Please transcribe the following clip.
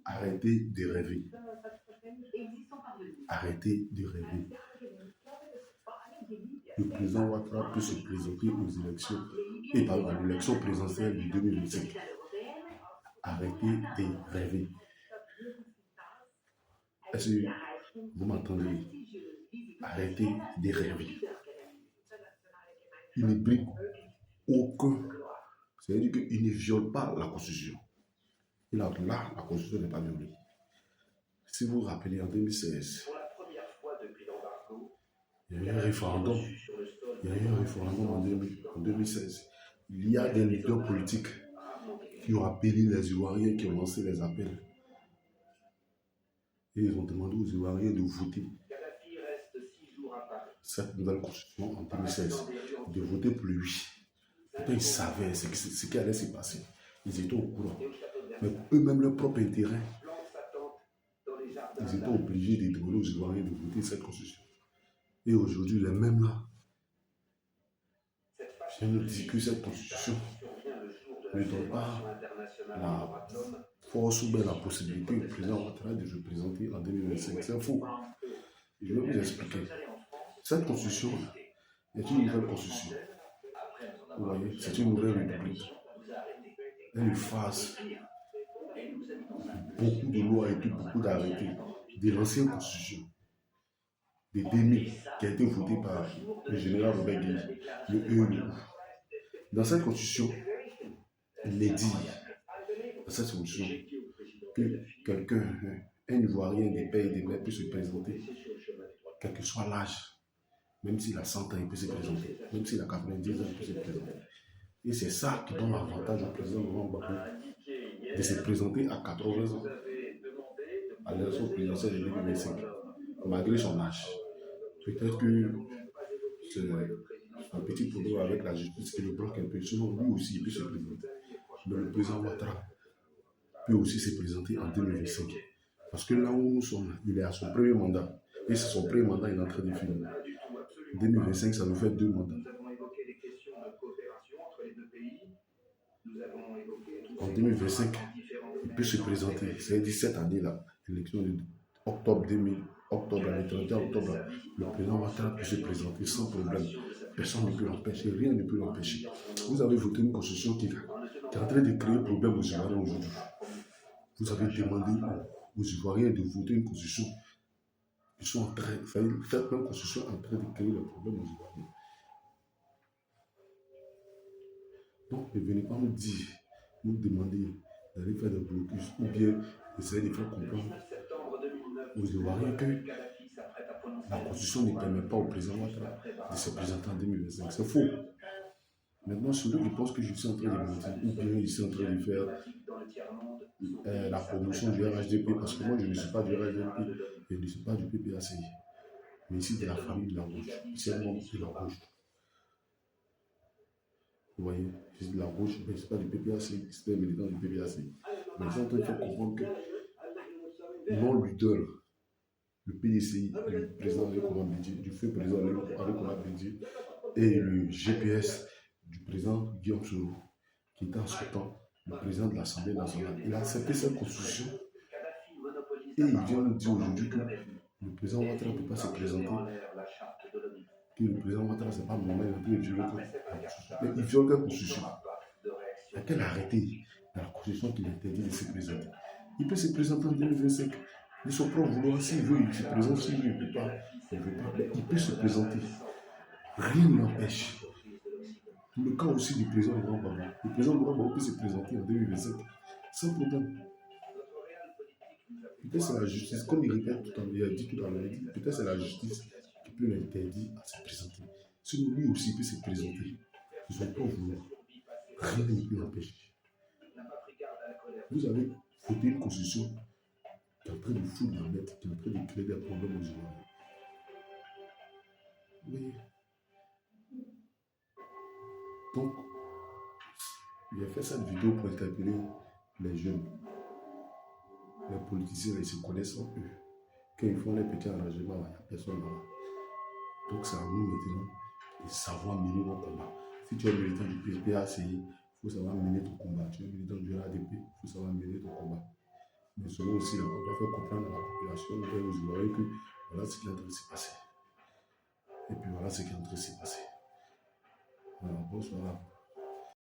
Arrêtez de rêver. Arrêtez de rêver. Le président Ouattara peut se présenter aux élections et par à l'élection présidentielle de 2025. Arrêtez de rêver. Est-ce que vous m'entendez? Arrêtez de rêver. Il ne brille aucun. C'est-à-dire qu'il ne viole pas la Constitution. Et là, la Constitution n'est pas violée. Si vous vous rappelez, en 2016, il y a eu un référendum. Il y a eu un référendum en 2016. Il y a des leaders politiques qui ont appelé les Ivoiriens, qui ont lancé les appels. Et ils ont demandé aux Ivoiriens de voter cette nouvelle constitution en 2016, de voter pour lui. Pourtant, ils savaient ce qui allait se passer. Ils étaient au courant. Mais pour eux-mêmes, leur propre intérêt, ils étaient obligés de demander aux Ivoiriens de voter cette constitution. Et aujourd'hui, les mêmes là, je nous dis que cette constitution ne donne pas la force ou bien la possibilité au président Ouattara de se présenter en 2025. C'est faux. Je vais vous expliquer. Cette constitution est une nouvelle constitution. Vous voyez, c'est une nouvelle république. Elle efface beaucoup de lois et beaucoup d'arrêtés de l'ancienne constitution de 2000 qui a été votée par le général Robert Guèye, le EULU. Dans cette constitution, il est dit, dans cette constitution, que quelqu'un, un Ivoirien des pays des mers peut se présenter, quel que soit l'âge, même s'il a 100 ans, il peut se présenter, même s'il a 90 ans, il peut se présenter. Et c'est ça qui donne l'avantage au président Laurent Gbagbo de se présenter à 80 ans à l'élection présidentielle de 2025, malgré son âge. Peut-être que c'est un petit problème avec la justice qui le bloque un peu. Sinon, lui aussi, il peut se présenter. Mais le président Ouattara peut aussi se présenter en 2025. Parce que là où nous sommes, il est à son premier mandat. Et c'est son premier mandat, il est en train de finir. 2025, ça nous fait 2 mandats. En 2025, il peut se présenter. C'est-à-dire cette année-là, l'élection de octobre 2000, le 31 octobre, le président Ouattara peut se présenter sans problème. Personne ne peut l'empêcher, rien ne peut l'empêcher. Vous avez voté une constitution qui est en train de créer problème aux Ivoiriens aujourd'hui. Vous avez demandé aux Ivoiriens de voter une constitution. Ils sont en train, cette même constitution est en train de créer le problème aux Ivoiriens. Donc, ne venez pas nous dire, nous demander d'aller faire des blocus ou bien essayer de faire comprendre aux Ivoiriens que la Constitution ne permet pas au président Ouattara de se présenter en 2025. C'est faux. Maintenant, celui qui pense que je suis en train de mentir ou bien je suis en train de faire la promotion du RHDP, parce que moi je ne suis pas du RHDP, je ne suis pas du PPACI, mais ici de la famille de la gauche, c'est un membre de la gauche. Vous voyez, je suis de la gauche, mais je ne suis pas du PPACI, c'est un militant du PPACI. Mais je suis en train de faire comprendre que non leader, le PDCI, le président Alekoma Bédié, du feu président Alekoma Bédié, et le GPS du président Guillaume Soro, qui était en ce temps le président de l'Assemblée nationale. Il a accepté cette constitution et il vient nous dire aujourd'hui que le président Ouattara ne peut pas se présenter, que le président Ouattara, ce n'est pas normal, il peut violer la constitution. Mais il viole la constitution. Il y a quel arrêté dans la constitution qui l'interdit de se présenter? Il peut se présenter en 2025. De son propre vouloir, s'il veut, il se présente, s'il veut, il ne peut pas. Il ne veut pas, mais il peut se présenter. Rien ne l'empêche. Pour le cas aussi du président Laurent Gbagbo, le président Laurent Gbagbo peut se présenter en 2025 sans problème. Peut-être c'est la justice, comme il répète tout à l'heure, il a dit tout à l'heure, peut-être c'est la justice qui peut l'interdire à se présenter. Sinon, lui aussi peut se présenter. Ils sont pas vouloir. Rien ne peut l'empêcher. Vous avez voté une constitution qui est en train de foutre la lettre, qui est en train de créer des problèmes aux Ivoiriens. Oui. Donc, j'ai fait cette vidéo pour interpeller les jeunes. Les politiciens, ils se connaissent en eux. Quand ils font les petits arrangements, il n'y a personne là. Donc, c'est à nous maintenant de savoir mener nos combats. Si tu es militant du PACI, il faut savoir mener ton combat. Tu es militant du RADP, il faut savoir mener ton combat. Mais selon aussi, on doit faire comprendre à la population, vous voyez que voilà ce qui est en train de se passer. Et puis voilà ce qui est en train de se passer. Voilà, bonsoir.